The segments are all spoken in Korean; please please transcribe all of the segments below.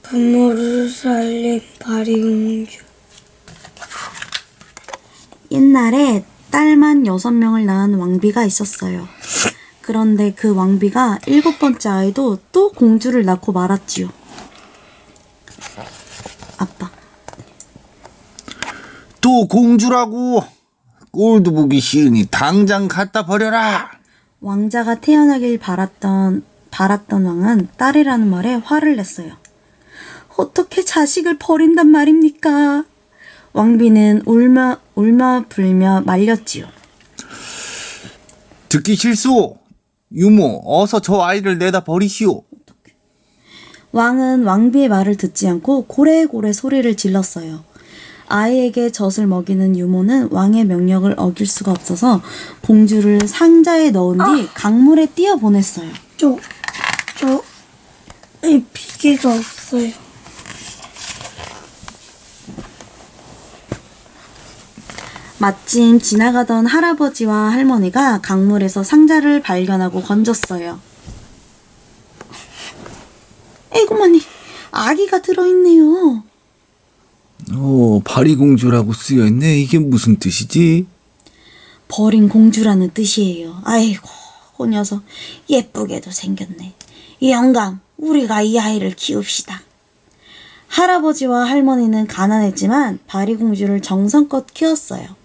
부모를 살린 파리공주. 옛날에 딸만 6명을 낳은 왕비가 있었어요. 그런데 그 왕비가 7번째 아이도 또 공주를 낳고 말았지요. 아빠. 또 공주라고? 꼴도 보기 싫으니 당장 갖다 버려라. 왕자가 태어나길 바랐던 왕은 딸이라는 말에 화를 냈어요. 어떻게 자식을 버린단 말입니까? 왕비는 울며 불며 말렸지요. 듣기 싫소. 유모, 어서 저 아이를 내다 버리시오. 왕은 왕비의 말을 듣지 않고 고래고래 소리를 질렀어요. 아이에게 젖을 먹이는 유모는 왕의 명령을 어길 수가 없어서 공주를 상자에 넣은 뒤 강물에 뛰어보냈어요. 비계가 없어요. 마침 지나가던 할아버지와 할머니가 강물에서 상자를 발견하고 건졌어요. 에구머니, 아기가 들어있네요. 파리공주라고 쓰여있네. 이게 무슨 뜻이지? 버린 공주라는 뜻이에요. 아이고, 그 녀석 예쁘게도 생겼네. 영감, 우리가 이 아이를 키웁시다. 할아버지와 할머니는 가난했지만 파리공주를 정성껏 키웠어요.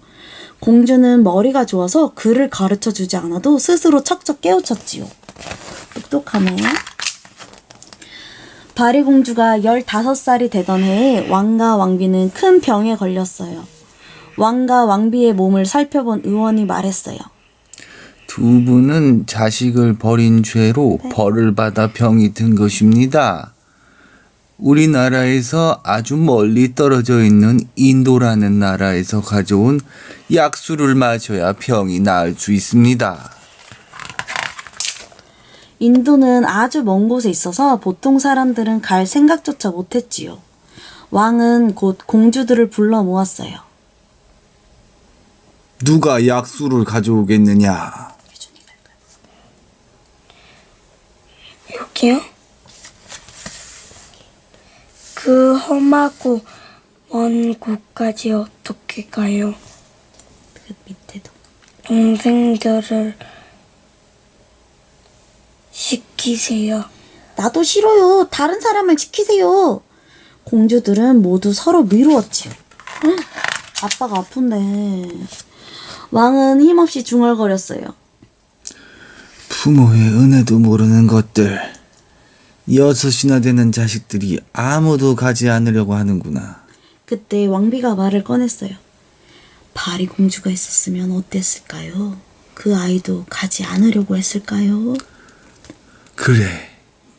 공주는 머리가 좋아서 글을 가르쳐주지 않아도 스스로 척척 깨우쳤지요. 똑똑하네. 파리공주가 15살이 되던 해에 왕과 왕비는 큰 병에 걸렸어요. 왕과 왕비의 몸을 살펴본 의원이 말했어요. 두 분은 자식을 버린 죄로 벌을 받아 병이 든 것입니다. 우리나라에서 아주 멀리 떨어져 있는 인도라는 나라에서 가져온 약수를 마셔야 병이 나을 수 있습니다. 인도는 아주 먼 곳에 있어서 보통 사람들은 갈 생각조차 못했지요. 왕은 곧 공주들을 불러 모았어요. 누가 약수를 가져오겠느냐? 여기요? 그 험하고 먼 곳까지 어떻게 가요? 그 밑에도. 동생들을 시키세요. 나도 싫어요. 다른 사람을 지키세요. 공주들은 모두 서로 미루었지요. 아빠가 아픈데. 왕은 힘없이 중얼거렸어요. 부모의 은혜도 모르는 것들. 6이나 되는 자식들이 아무도 가지 않으려고 하는구나. 그때 왕비가 말을 꺼냈어요. 파리공주가 있었으면 어땠을까요? 그 아이도 가지 않으려고 했을까요? 그래,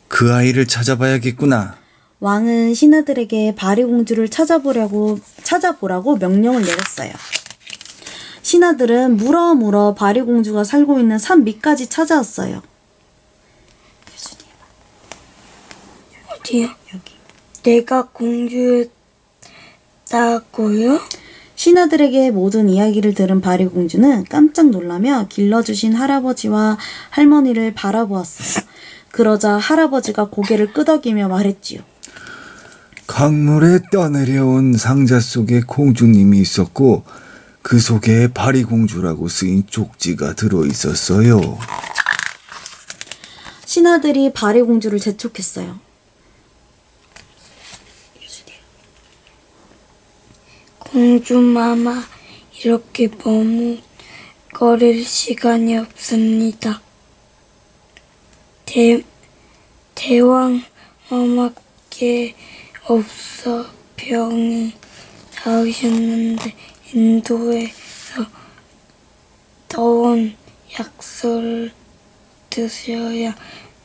그 아이를 찾아봐야겠구나. 왕은 신하들에게 파리공주를 찾아보라고 명령을 내렸어요. 신하들은 물어 파리공주가 살고 있는 산 밑까지 찾아왔어요. 어디요? 여기. 내가 공주였다고요? 신하들에게 모든 이야기를 들은 파리공주는 깜짝 놀라며 길러주신 할아버지와 할머니를 바라보았어요. 그러자 할아버지가 고개를 끄덕이며 말했지요. 강물에 떠내려온 상자 속에 공주님이 있었고 그 속에 파리공주라고 쓰인 쪽지가 들어있었어요. 신하들이 파리공주를 재촉했어요. 공주마마, 이렇게 머뭇거릴 시간이 없습니다. 대왕마마께 없어 병이 나으셨는데 인도에서 더운 약수를 드셔야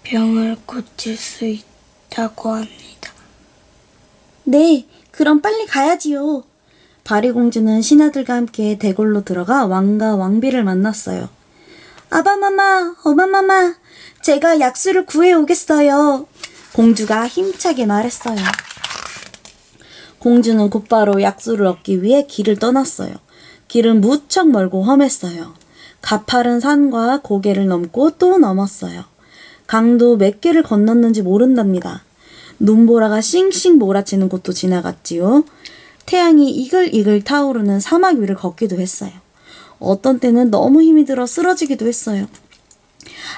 병을 고칠 수 있다고 합니다. 네, 그럼 빨리 가야지요. 파리공주는 신하들과 함께 대궐로 들어가 왕과 왕비를 만났어요. 아바마마, 어마마마, 제가 약수를 구해오겠어요. 공주가 힘차게 말했어요. 공주는 곧바로 약수를 얻기 위해 길을 떠났어요. 길은 무척 멀고 험했어요. 가파른 산과 고개를 넘고 또 넘었어요. 강도 몇 개를 건넜는지 모른답니다. 눈보라가 싱싱 몰아치는 곳도 지나갔지요. 태양이 이글이글 타오르는 사막 위를 걷기도 했어요. 어떤 때는 너무 힘이 들어 쓰러지기도 했어요.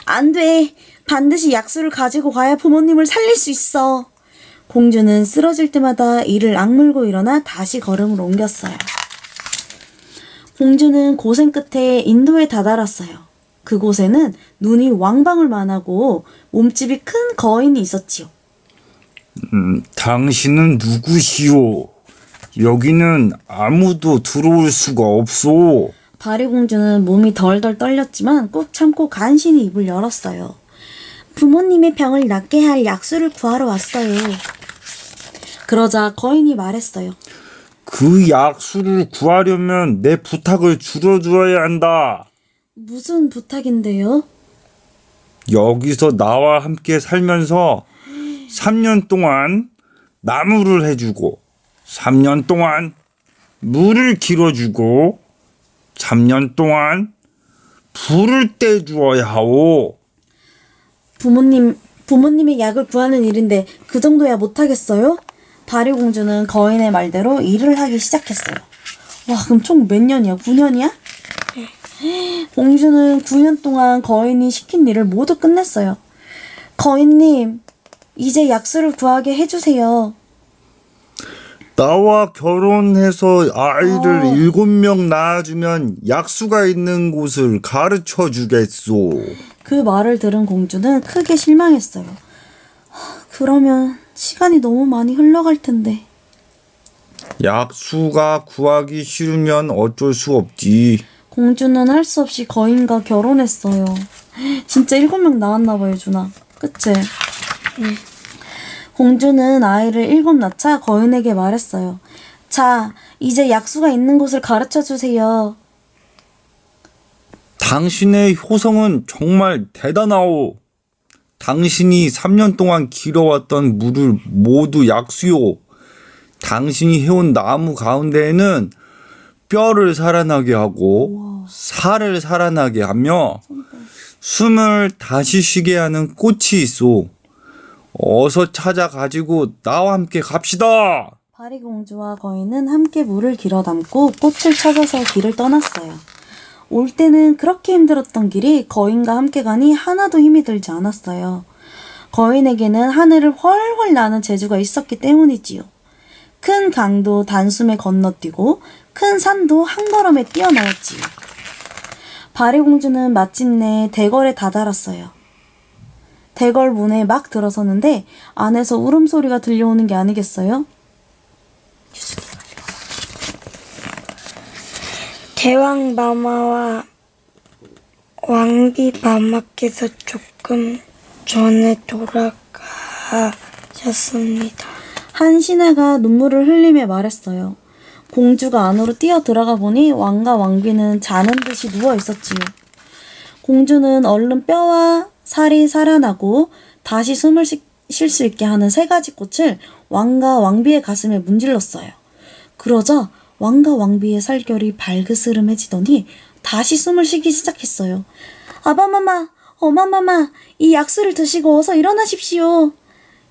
안 돼! 반드시 약수를 가지고 가야 부모님을 살릴 수 있어! 공주는 쓰러질 때마다 이를 악물고 일어나 다시 걸음을 옮겼어요. 공주는 고생 끝에 인도에 다다랐어요. 그곳에는 눈이 왕방울만하고 몸집이 큰 거인이 있었지요. 당신은 누구시오? 여기는 아무도 들어올 수가 없소. 바리공주는 몸이 덜덜 떨렸지만 꾹 참고 간신히 입을 열었어요. 부모님의 병을 낫게 할 약수를 구하러 왔어요. 그러자 거인이 말했어요. 그 약수를 구하려면 내 부탁을 줄여줘야 한다. 무슨 부탁인데요? 여기서 나와 함께 살면서 3년 동안 나무를 해주고 3년 동안 물을 길어주고 3년 동안 불을 떼주어야 하오. 부모님의 약을 구하는 일인데 그 정도야 못하겠어요? 바리공주는 거인의 말대로 일을 하기 시작했어요. 와, 그럼 총 몇 년이야? 9년이야? 공주는 9년 동안 거인이 시킨 일을 모두 끝냈어요. 거인님, 이제 약수를 구하게 해주세요. 나와 결혼해서 아이를 7명 낳아주면 약수가 있는 곳을 가르쳐 주겠소. 그 말을 들은 공주는 크게 실망했어요. 그러면 시간이 너무 많이 흘러갈 텐데. 약수가 구하기 싫으면 어쩔 수 없지. 공주는 할 수 없이 거인과 결혼했어요. 진짜 7명 낳았나 봐요, 준아. 그치? 공주는 아이를 7 낳자 거인에게 말했어요. 자, 이제 약수가 있는 곳을 가르쳐 주세요. 당신의 효성은 정말 대단하오. 당신이 3년 동안 길어왔던 물을 모두 약수요. 당신이 해온 나무 가운데에는 뼈를 살아나게 하고 살을 살아나게 하며 숨을 다시 쉬게 하는 꽃이 있소. 어서 찾아 가지고 나와 함께 갑시다. 파리공주와 거인은 함께 물을 길어 담고 꽃을 찾아서 길을 떠났어요. 올 때는 그렇게 힘들었던 길이 거인과 함께 가니 하나도 힘이 들지 않았어요. 거인에게는 하늘을 훨훨 나는 재주가 있었기 때문이지요. 큰 강도 단숨에 건너뛰고 큰 산도 한 걸음에 뛰어넘었지요. 바리공주는 마침내 대궐에 다다랐어요. 대궐 문에 막 들어서는데 안에서 울음소리가 들려오는 게 아니겠어요? 대왕 마마와 왕비 마마께서 조금 전에 돌아가셨습니다. 한 신하가 눈물을 흘리며 말했어요. 공주가 안으로 뛰어 들어가 보니 왕과 왕비는 자는 듯이 누워 있었지요. 공주는 얼른 뼈와 살이 살아나고 다시 숨을 쉴 수 있게 하는 3가지 꽃을 왕과 왕비의 가슴에 문질렀어요. 그러자 왕과 왕비의 살결이 발그스름해지더니 다시 숨을 쉬기 시작했어요. 아바마마, 어마마마, 이 약수를 드시고 어서 일어나십시오.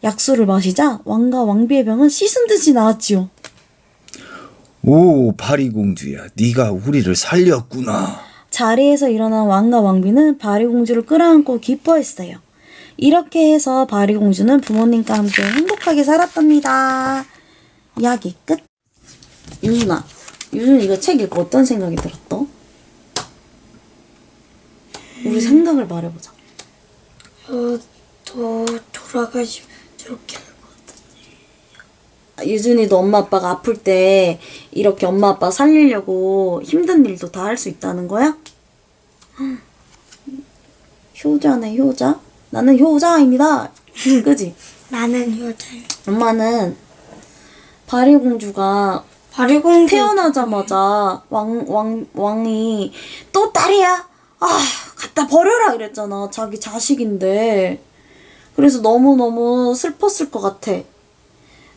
약수를 마시자 왕과 왕비의 병은 씻은 듯이 나았지요. 오, 바리공주야, 네가 우리를 살렸구나. 자리에서 일어난 왕과 왕비는 바리공주를 끌어안고 기뻐했어요. 이렇게 해서 바리공주는 부모님과 함께 행복하게 살았답니다. 이야기 끝. 유준아, 이거 책 읽고 어떤 생각이 들었어? 우리 생각을 말해보자. 더 돌아가시면 저렇게 할 것 같아. 유준이도 엄마 아빠가 아플 때 이렇게 엄마 아빠 살리려고 힘든 일도 다 할 수 있다는 거야? 효자네, 효자? 나는 효자입니다. 그지? 나는 효자요. 엄마는 바리공주가 바리공주 태어나자마자 왕이 또 딸이야? 아, 갖다 버려라 이랬잖아. 자기 자식인데. 그래서 너무너무 슬펐을 것 같아.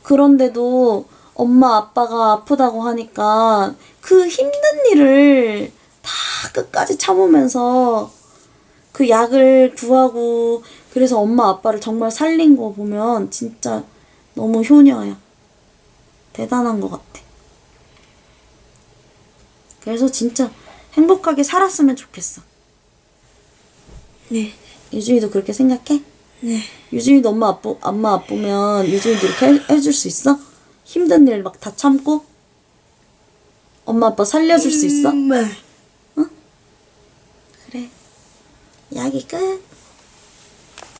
그런데도 엄마 아빠가 아프다고 하니까 그 힘든 일을 다 끝까지 참으면서 그 약을 구하고 그래서 엄마 아빠를 정말 살린 거 보면 진짜 너무 효녀야. 대단한 것 같아. 그래서 진짜 행복하게 살았으면 좋겠어. 네. 유준이도 그렇게 생각해? 네. 유준이도 엄마 아프면 유준이도 이렇게 해줄 수 있어? 힘든 일 막 다 참고? 엄마 아빠 살려줄 수 있어? 네. 그래. 이야기 끝.